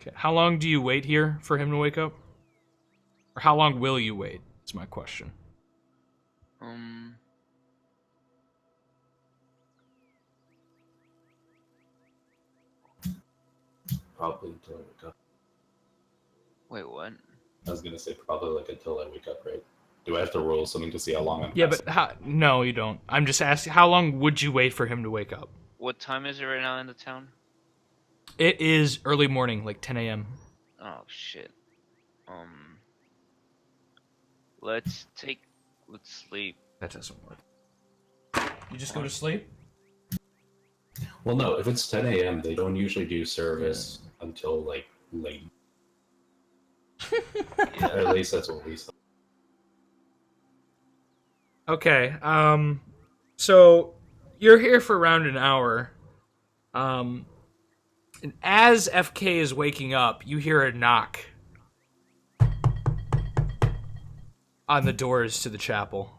Okay. How long do you wait here for him to wake up? Or how long will you wait? That's my question. Probably until I wake up. Wait, what? I was gonna say probably like until I wake up, right? Do I have to roll something to see how long I'm Yeah, passing? but no, you don't. I'm just asking, how long would you wait for him to wake up? What time is it right now in the town? It is early morning, like 10 a.m. Oh shit. Let's sleep. That doesn't work. You just go to sleep? Well, no, if it's 10 a.m., they don't usually do service until like late. Yeah. At least that's what we saw. Okay, so you're here for around an hour. And as FK is waking up, you hear a knock on the doors to the chapel.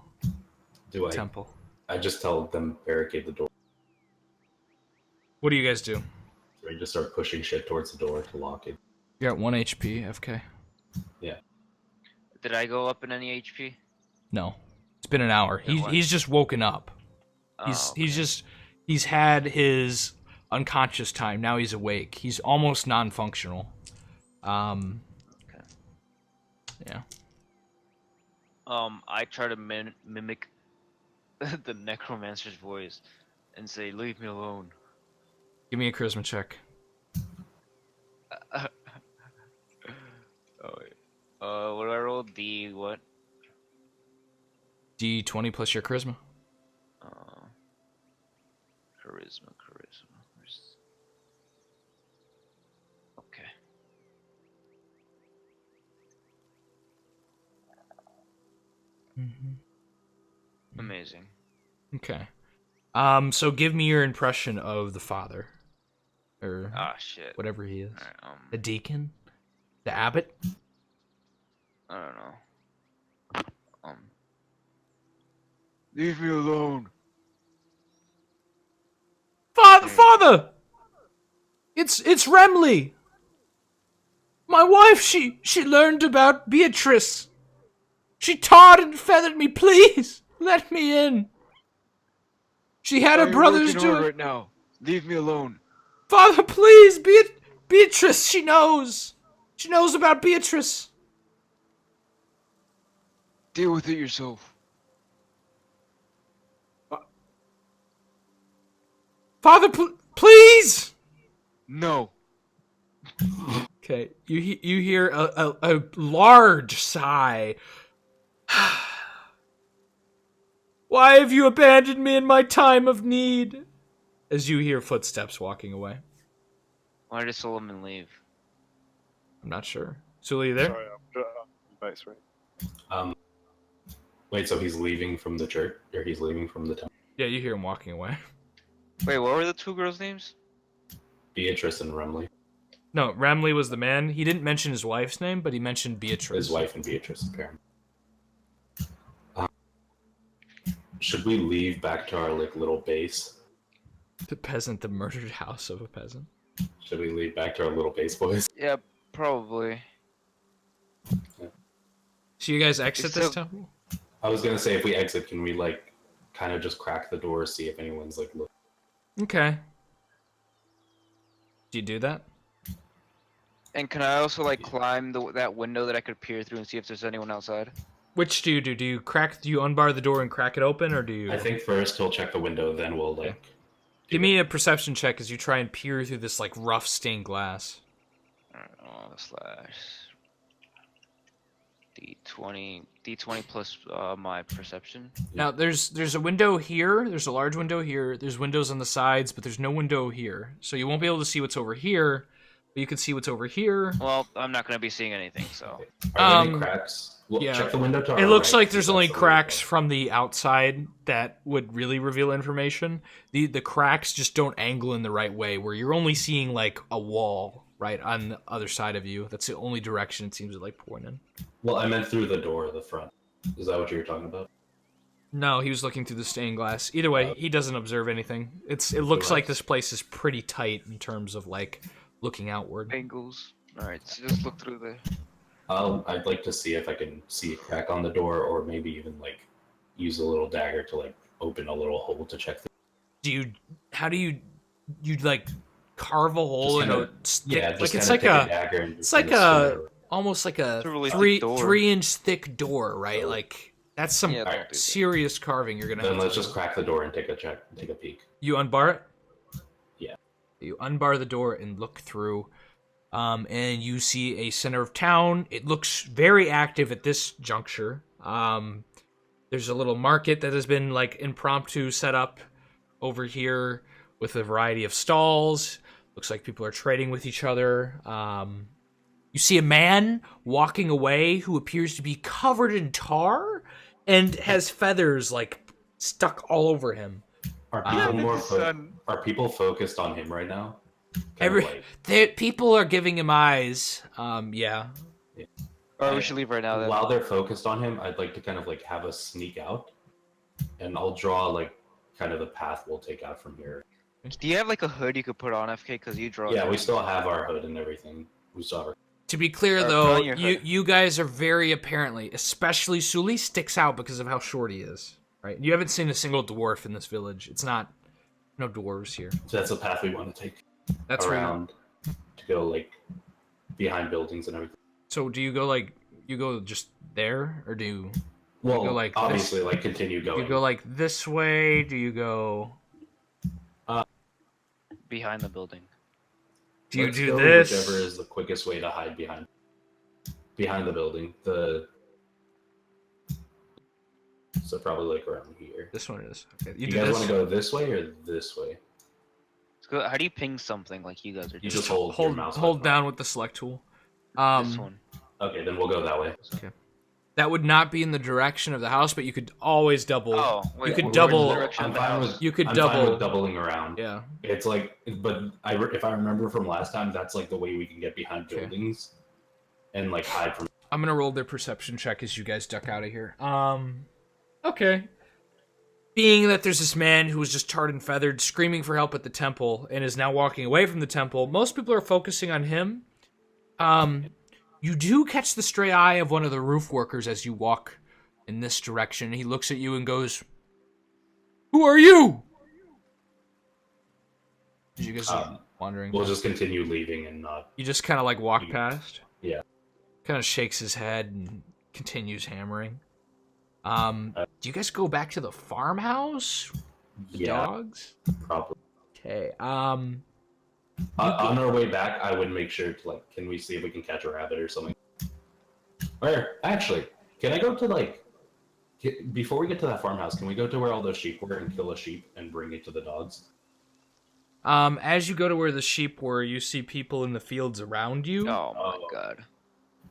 Temple. I just tell them barricade the door. What do you guys do? So I just start pushing shit towards the door to lock it. You're at 1 HP, FK. Yeah. Did I go up in any HP? No. It's been an hour. He's just woken up. Okay. He's had his unconscious time. Now he's awake. He's almost non-functional. Okay. Yeah. I try to mimic the necromancer's voice and say, "Leave me alone." Give me a charisma check. Oh wait. What do I roll? D what? D20 plus your charisma. Charisma. Okay. Amazing. Okay. So give me your impression of the father. Or Shit. whatever he is. Alright, The deacon? The abbot? I don't know. Leave me alone. Father! It's Remley! My wife, she learned about Beatrice. She tarred and feathered me, please! Let me in! She had her brothers do it. right now. Leave me alone. Father, please! Beatrice, she knows! She knows about Beatrice! Deal with it yourself. Father, please! No. Okay, you hear a large sigh. Why have you abandoned me in my time of need? As you hear footsteps walking away. Why did Solomon leave? I'm not sure. Suli, you there? Sorry, I'm base, right? Wait, so he's leaving from the church? Or he's leaving from the town? Yeah, you hear him walking away. Wait, what were the two girls' names? Beatrice and Remley. No, Ramley was the man. He didn't mention his wife's name, but he mentioned Beatrice. His wife and Beatrice, apparently. Should we leave back to our little base? The peasant, the murdered house of a peasant. Should we leave back to our little base, boys? Yeah, probably. So you guys exit this So- temple? I was gonna say, if we exit, can we kind of just crack the door, see if anyone's looking? Okay. Do you do that? And can I also climb that window that I could peer through and see if there's anyone outside? Which do you do? Do you unbar the door and crack it open, or do you... I think first he'll check the window, then we'll Give me a perception check as you try and peer through this rough stained glass. D20 plus my perception. Now there's a window here, there's a large window here, there's windows on the sides, but there's no window here. So you won't be able to see what's over here, but you can see what's over here. Well, I'm not going to be seeing anything, so... Are there any cracks? Well, yeah. Check the window to our It looks right, like there's only that's the cracks window. from the outside that would really reveal information. The cracks just don't angle in the right way, where you're only seeing a wall right on the other side of you. That's the only direction it seems to point in. Well, I meant through the door, the front. Is that what you were talking about? No, he was looking through the stained glass. Either way, he doesn't observe anything. It looks like this place is pretty tight in terms of looking outward. Angles. Alright, so just look through there. I'd like to see if I can see a crack on the door, or maybe even like use a little dagger to like open a little hole to check. How do you like carve a hole in a stick? Yeah, Like just it's like like a dagger and it's like a almost like It's a a really thick door. 3-inch thick door, right? So- like that's some Yeah, don't do that. serious carving you're gonna Then have let's to just do. crack the door and take a peek. You unbar it? Yeah. You unbar the door and look through, and you see a center of town. It looks very active at this juncture. There's a little market that has been like impromptu set up over here with a variety of stalls. Looks like people are trading with each other. You see a man walking away who appears to be covered in tar and has feathers like stuck all over him. Are people son. are people focused on him right now? Kind of People are giving him eyes. Yeah. Or we should leave right now then. While they're focused on him, I'd like to kind of like have us sneak out, and I'll draw like kind of the path we'll take out from here. Do you have like a hood you could put on, FK? Because you draw. Yeah, we still have our hood and everything. We still have our... To be clear, Or though, put on your hood. you guys are very apparently, especially Sully, sticks out because of how short he is. Right? You haven't seen a single dwarf in this village. It's not no dwarves here. So that's the path we want to take. That's around to go like behind buildings and everything. So do you go like you go just there, or do you Well, go like obviously, this? like continue going. You go like this way? Do you go? Behind the building. Do you Let's do go this? Whichever is the quickest way to hide behind the building. So probably like around here. This one is. Okay. You do guys this? want to go this way or this way? Let's go. How do you ping something like you guys are doing? You just hold your mouse hold button. down with the select tool. This one. Okay, then we'll go that way. Okay. That would not be in the direction of the house, but you could always double. Oh, wait, you could we're in double. the direction I'm of the fine house. with You could I'm double. fine with doubling around. Yeah. It's like, but if I remember from last time, that's like the way we can get behind Okay. buildings and like hide from. I'm gonna roll their perception check as you guys duck out of here. Okay. Being that there's this man who was just tarred and feathered, screaming for help at the temple, and is now walking away from the temple, most people are focusing on him. You do catch the stray eye of one of the roof workers as you walk in this direction. He looks at you and goes, "Who are you?" As you guys are wandering. We'll just continue leaving and not. You just kind of like walk past. Yeah. Kind of shakes his head and continues hammering. Do you guys go back to the farmhouse? The dogs? Probably. Okay. On our way back, I would make sure to like, can we see if we can catch a rabbit or something? Or actually, can I go to like, before we get to that farmhouse, can we go to where all those sheep were and kill a sheep and bring it to the dogs? As you go to where the sheep were, you see people in the fields around you. Oh my god.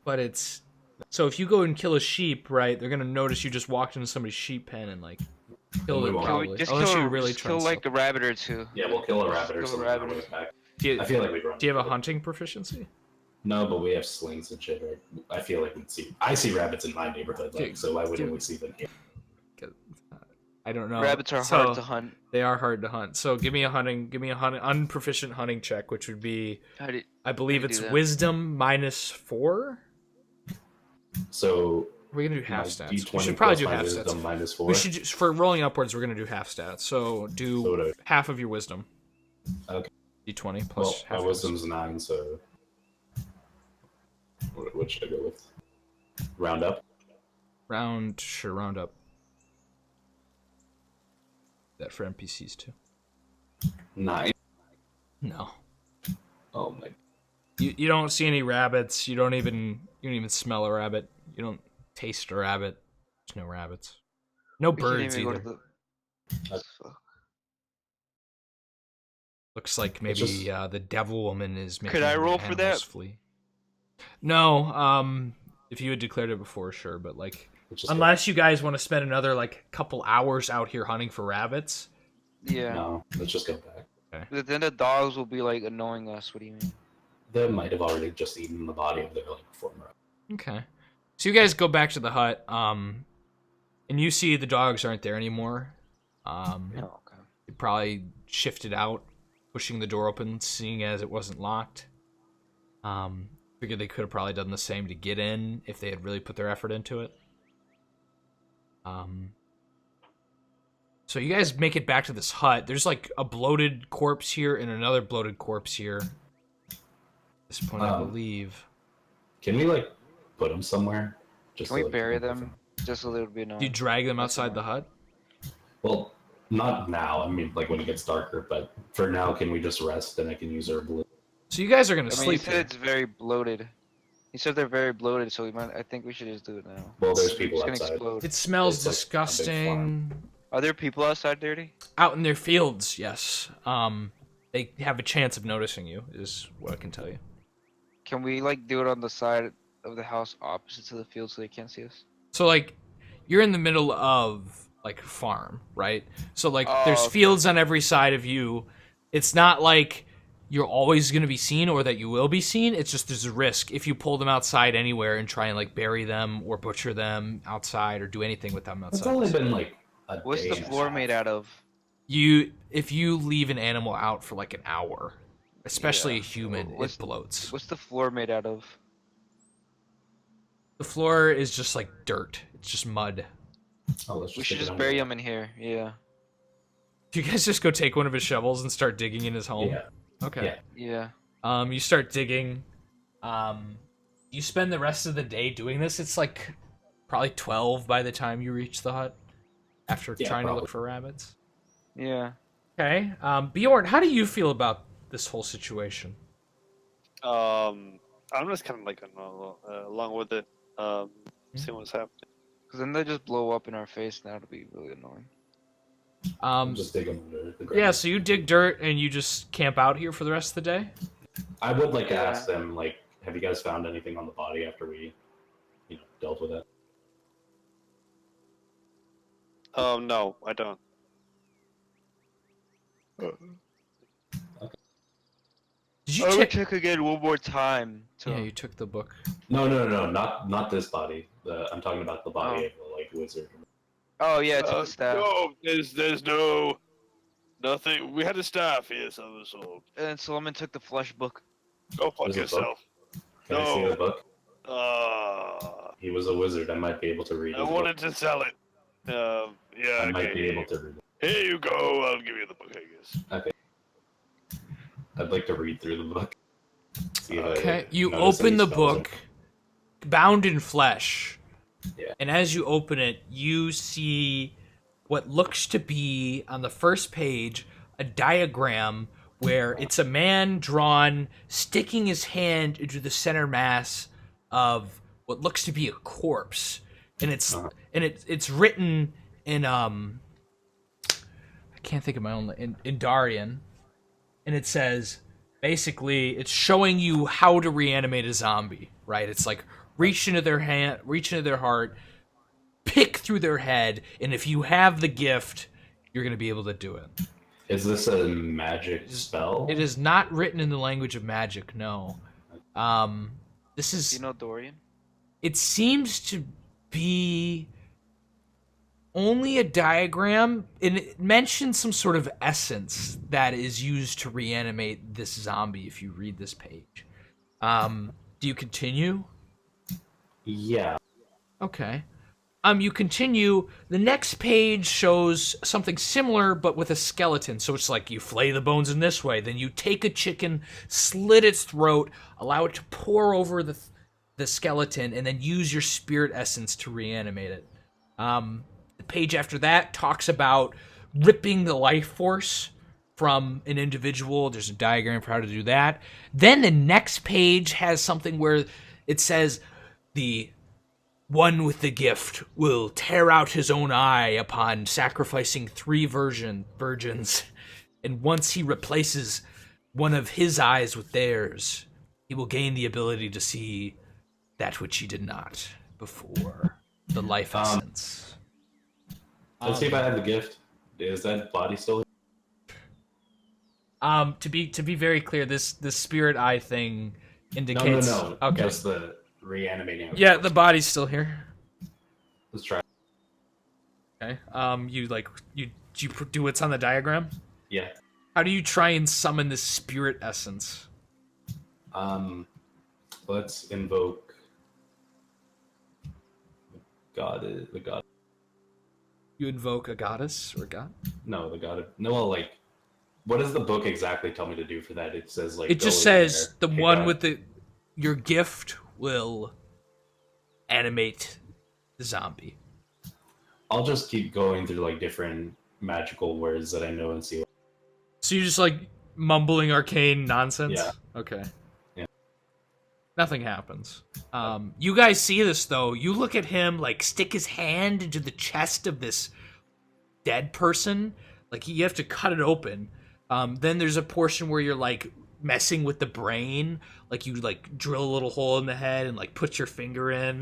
But it's so if you go and kill a sheep, right? They're gonna notice you just walked into somebody's sheep pen and like killed it. We won't. Can we Probably. just Unless kill, you really just kill trust like them. a rabbit or two? Yeah, we'll kill a rabbit or Kill a something. rabbit on or the way back. Do you, I feel like we'd run. do you have a hunting proficiency? No, but we have slings and shit. Right? I feel like we'd see. I see rabbits in my neighborhood, like, so why wouldn't we see them here? I don't know. Rabbits are So, hard to hunt. They are hard to hunt. So give me a unproficient hunting check, which would be, How do I believe how do it's you do that? wisdom -4. So We're gonna do half stats. We D20 should probably plus do my half wisdom stats. -4. We should for rolling upwards. We're gonna do half stats. So do So do- half of your wisdom. Okay. D20 plus Well, half. my your wisdom's 9, so what should I go with? Round up. Round up. That for NPCs too. 9. No. Oh my. You don't see any rabbits. You don't even smell a rabbit. You don't taste a rabbit. There's no rabbits. No We can't birds even either. go to the... Looks like maybe just- the devil woman is making Could I the roll for animals that? flee. No, if you had declared it before, sure, but like It's just unless you guys want to spend another like couple hours out here hunting for rabbits. Yeah. No, let's just go back. But then the dogs will be like annoying us. What do you mean? They might have already just eaten the body of their like former. Okay. So you guys go back to the hut, and you see the dogs aren't there anymore. Oh, okay. They probably shifted out, pushing the door open, seeing as it wasn't locked. Figured they could have probably done the same to get in if they had really put their effort into it. So you guys make it back to this hut. There's like a bloated corpse here and another bloated corpse here. At this point, I believe. Can we like put them somewhere? Just can we bury them? Just a little bit. Do you drag them outside the hut? Well, not now. I mean, like when it gets darker. But for now, can we just rest and I can use our blue? So you guys are gonna sleep. He said it's very bloated. He said they're very bloated, so I think we should just do it now. Well, there's people outside. Explode. It smells disgusting. Are there people outside, Dirty? Out in their fields, yes. They have a chance of noticing you, is what I can tell you. Can we like do it on the side of the house opposite to the field so they can't see us? So like, you're in the middle of like a farm, right? So like, there's fields on every side of you. It's not like you're always going to be seen or that you will be seen. It's just there's a risk if you pull them outside anywhere and try and like bury them or butcher them outside or do anything with them outside. It's only been like a What's day the floor made out of? If you leave an animal out for like an hour, especially a human, it bloats. What's the floor made out of? The floor is just like dirt. It's just mud. Oh, we should just bury him in here. Yeah. Do you guys just go take one of his shovels and start digging in his home? Yeah. Okay. Yeah. You start digging. You spend the rest of the day doing this. It's like probably 12 by the time you reach the hut after trying to look for rabbits. Yeah. Okay. Bjorn, how do you feel about this whole situation? I'm just kind of like along with it, seeing what's happening. Because then they just blow up in our face, and that'll be really annoying. Just dig under the ground. Yeah, so you dig dirt and you just camp out here for the rest of the day? I would like to ask them, like, have you guys found anything on the body after we, dealt with it? No, I don't. Okay. Did you check again one more time? Yeah, you took the book. No, not this body. I'm talking about the body of the wizard. Oh yeah, it's the staff. No, there's nothing. We had a staff here, so. And Solomon took the flesh book. Go fuck yourself. Can I see the book? Uh, He was a wizard. I might be able to read it. I wanted to sell it. Yeah. I might be able to read it. Here you go. I'll give you the book, I guess. Okay. I'd like to read through the book. Okay, you open the book, bound in flesh. Yeah. And as you open it, you see what looks to be, on the first page, a diagram where it's a man drawn sticking his hand into the center mass of what looks to be a corpse. And it's written in I can't think of my own in Darian. And it says, basically, it's showing you how to reanimate a zombie, right? It's like reach into their hand, reach into their heart, pick through their head, and if you have the gift, you're going to be able to do it. Is this a magic spell? It is not written in the language of magic, no. This is... Do you know Dorian? It seems to be only a diagram, and it mentions some sort of essence that is used to reanimate this zombie if you read this page. Do you continue? Yeah. Okay. You continue. The next page shows something similar, but with a skeleton. So it's like you flay the bones in this way. Then you take a chicken, slit its throat, allow it to pour over the skeleton, and then use your spirit essence to reanimate it. The page after that talks about ripping the life force from an individual. There's a diagram for how to do that. Then the next page has something where it says the one with the gift will tear out his own eye upon sacrificing 3 virgins, and once he replaces one of his eyes with theirs, he will gain the ability to see that which he did not before. The life essence. Let's see if I have the gift. Is that body still here? To be very clear, this spirit eye thing indicates... No. Okay. Just the reanimating. Yeah, the body's still here. Let's try. Okay. You do what's on the diagram? Yeah. How do you try and summon this spirit essence? Let's invoke the god. You invoke a goddess or god? No, the god. No, well, like, what does the book exactly tell me to do for that? It says like It go just in says there, the kick one out- with your gift will animate the zombie. I'll just keep going through like different magical words that I know and see. So you're just like mumbling arcane nonsense? Yeah. Okay. Yeah. Nothing happens. You guys see this though. You look at him like stick his hand into the chest of this dead person. Like you have to cut it open. Then there's a portion where you're like messing with the brain. Like you like drill a little hole in the head and like put your finger in.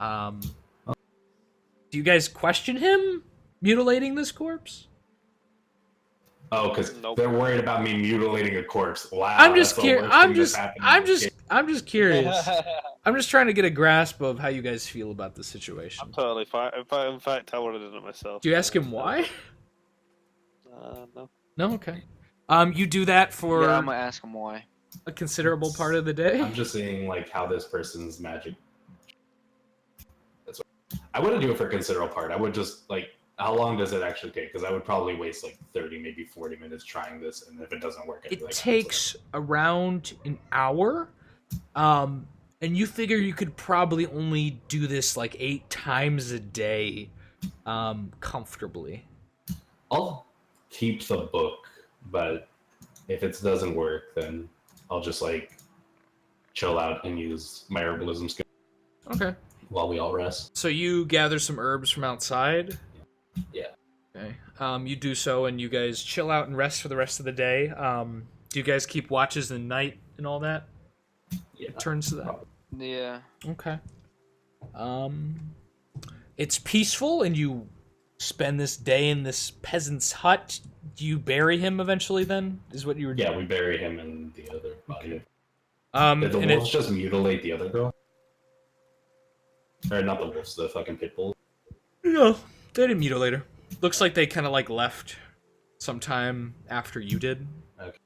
Do you guys question him mutilating this corpse? Oh, because Nope. they're worried about me mutilating a corpse. Wow, I'm just that's the curious. worst thing that's happened in this game. I'm just curious. I'm just trying to get a grasp of how you guys feel about the situation. I'm totally fine. In fact, I would have done it myself. Do you ask him why? No. No, okay. You do that for Yeah, I'm gonna ask him why. a considerable part of the day. I'm just seeing like how this person's magic. That's what I wouldn't do it for a considerable part. I would just like, how long does it actually take? Because I would probably waste like 30, maybe 40 minutes trying this, and if it doesn't work, I'd be It like, takes around an hour. And you figure you could probably only do this like 8 times a day, comfortably. I'll keep the book, but if it doesn't work, then I'll just like chill out and use my herbalism skill Okay. while we all rest. So you gather some herbs from outside. Yeah. Okay. You do so, and you guys chill out and rest for the rest of the day. Do you guys keep watches in the night and all that? Yeah. It turns to that. Probably. Yeah. Okay. It's peaceful, and you spend this day in this peasant's hut. Do you bury him eventually? Then is what you were. Yeah, we bury him in the other body. Did the And wolves just mutilate the other girl? Or not the wolves, the fucking pit bulls. No, they didn't mutilate her. Looks like they kind of like left sometime after you did. Okay.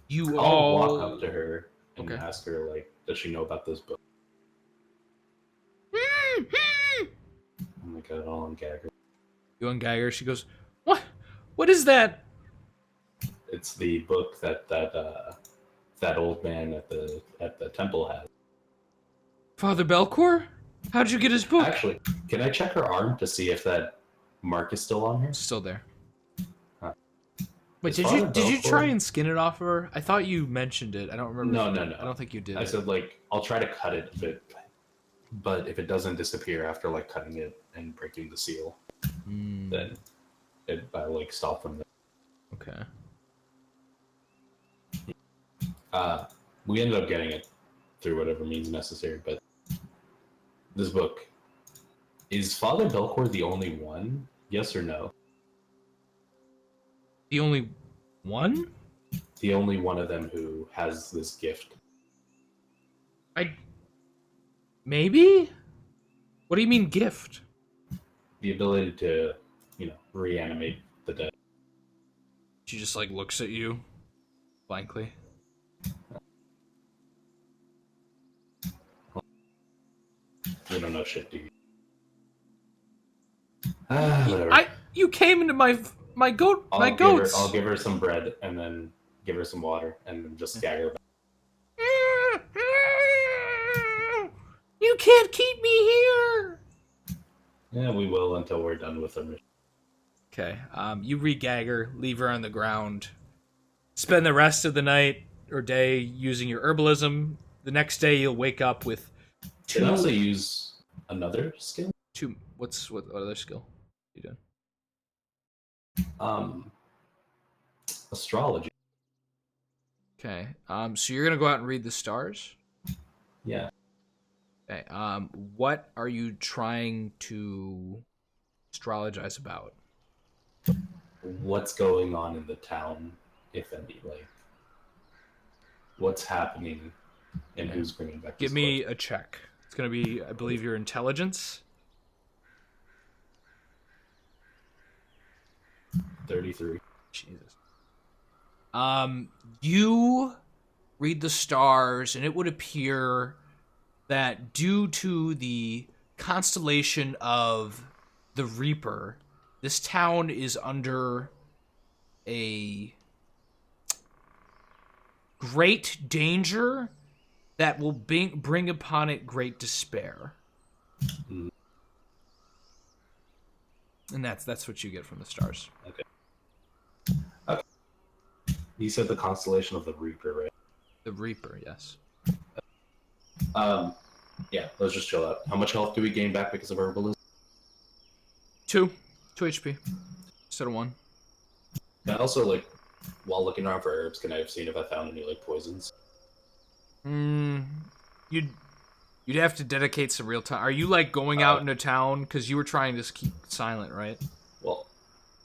You I'll all walk up to her and Okay. ask her, like, does she know about this book? Oh my god, I'll ungag her. You ungag her. She goes, "What? What is that?" It's the book that old man at the temple has. Father Belcour? How'd you get his book? Actually, can I check her arm to see if that mark is still on her? It's still there. Huh. Wait, Is Father did you try Belcour- and skin it off of her? I thought you mentioned it. I don't remember. No, if you no, did. no. I don't think you did. I said, like, I'll try to cut it a bit, but if it doesn't disappear after, like, cutting it and breaking the seal, then I, like, stop from there. Okay. We ended up getting it through whatever means necessary, but this book, is Father Belcour the only one? Yes or no? The only one? The only one of them who has this gift. Maybe? What do you mean gift? The ability to, reanimate the dead. She just like looks at you blankly. You don't know shit, do you? Whatever. You came into my goats. I'll give her some bread and then give her some water and then just gag her back. You can't keep me here. Yeah, we will until we're done with her mission. Okay. You re-gag her, leave her on the ground, spend the rest of the night or day using your herbalism. The next day you'll wake up with Can I also use another skill? what other skill you doing? Astrology. Okay. So you're gonna go out and read the stars. Yeah. Okay. What are you trying to astrologize about? What's going on in the town, if any? Like, what's happening and who's bringing back Give this me a check. It's gonna be, I believe, your intelligence. 33. Jesus. You read the stars, and it would appear that due to the constellation of the Reaper, this town is under a great danger that will bring upon it great despair. Mm. And that's what you get from the stars. Okay. You said the constellation of the Reaper, right? The Reaper, yes. Yeah, let's just chill out. How much health do we gain back because of herbalism? 2 HP instead of 1. I also, like, while looking around for herbs, can I have seen if I found any, like, poisons? You'd have to dedicate some real time. Are you like going out into town? Because you were trying to keep silent, right? Well,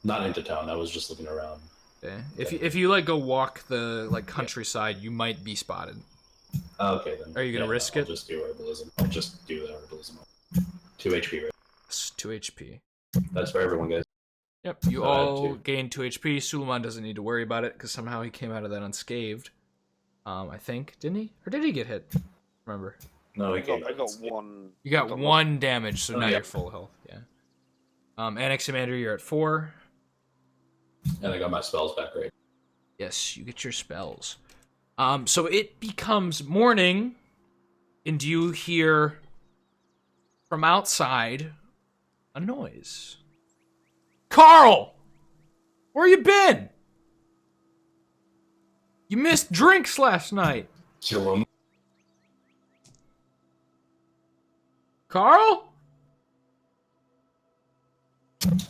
not into town. I was just looking around. Okay. If you like go walk the like countryside, you might be spotted. Okay, then. Are you gonna risk it? I'll just do herbalism. I'll just do the herbalism. 2 HP, right? It's 2 HP. That's for everyone, guys. Yep. You all gain 2 HP. Suleiman doesn't need to worry about it because somehow he came out of that unscathed. I think, didn't he? Or did he get hit? Remember? No, I got one. You got 1 damage, so now yeah. you're full health. Yeah. Anaximander, you're at 4. And I got my spells back, right? Yes, you get your spells. So it becomes morning, and you hear from outside a noise. Carl! Where you been? You missed drinks last night. Kill him. Carl?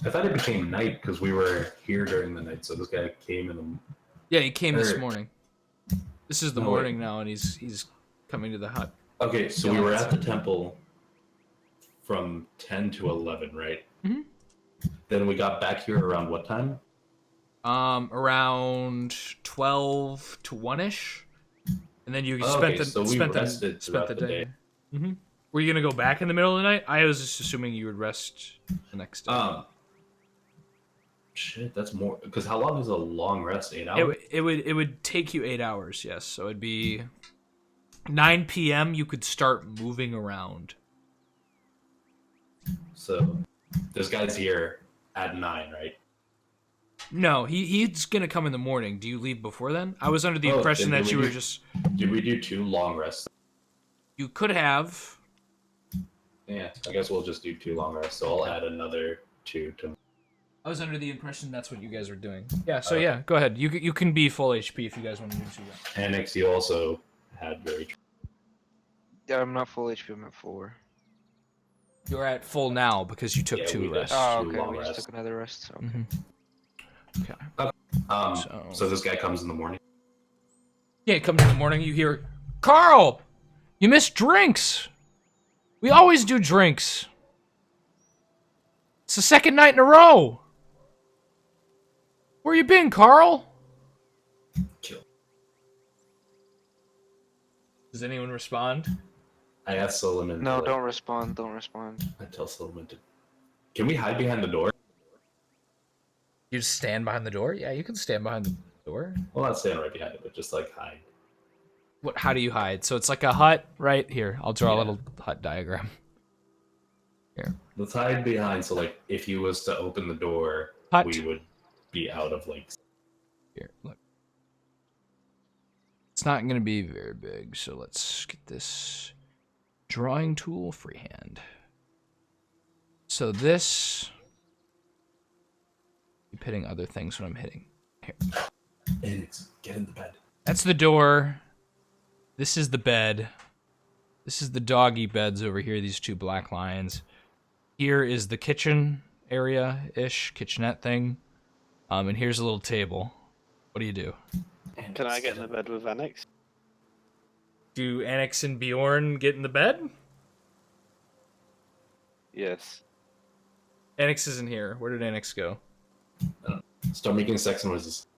I thought it became night because we were here during the night, so this guy came in the... Yeah, he came this Or- morning. This is the morning now, and he's coming to the hut. Okay, so we were at the temple from 10 to 11, right? Mhm. Then we got back here around what time? Around 12 to 1-ish. And then you Oh, spent okay, the so we rested throughout the day. Mm-hmm. Were you gonna go back in the middle of the night? I was just assuming you would rest the next day. Shit, that's more... Because how long is a long rest? 8 hours? It would take you 8 hours, yes. So it'd be 9 p.m. You could start moving around. So, this guy's here at 9, right? No, he's gonna come in the morning. Do you leave before then? I was under the impression then that did you we were do- just... Did we do 2 long rests? You could have... Yeah, I guess we'll just do 2 long rests, so I'll add another 2 to... I was under the impression that's what you guys were doing. Yeah, so yeah, go ahead. You can be full HP if you guys want to do that. Annex, you also had very... Yeah, I'm not full HP. I'm at 4. You're at full now because you took Yeah, 2 we did. rests. Oh, Two okay. long We just rests. took another rest. So. Mhm. Okay. So this guy comes in the morning? Yeah, it comes in the morning. You hear, Carl, you missed drinks. We always do drinks. It's the second night in a row. Where you been, Carl? Kill. Does anyone respond? I asked Solomon. No, to, don't respond. Don't respond. I tell Solomon to... Can we hide behind the door? You just stand behind the door? Yeah, you can stand behind the door. Well, not stand right behind it, but just like hide. What? How do you hide? So it's like a hut, right? Here, I'll draw a Yeah. little hut diagram. Here. Let's hide behind, so like if he was to open the door, Hut. we would be out of like... Here, look. It's not going to be very big, so let's get this drawing tool freehand. So this... Keep hitting other things when I'm hitting. Here. Annex, get in the bed. That's the door. This is the bed. This is the doggy beds over here, these 2 black lines. Here is the kitchen area-ish, kitchenette thing. And here's a little table. What do you do? Can I get in the bed with Annex? Do Annex and Bjorn get in the bed? Yes. Annex isn't here. Where did Annex go? Start making sex noises.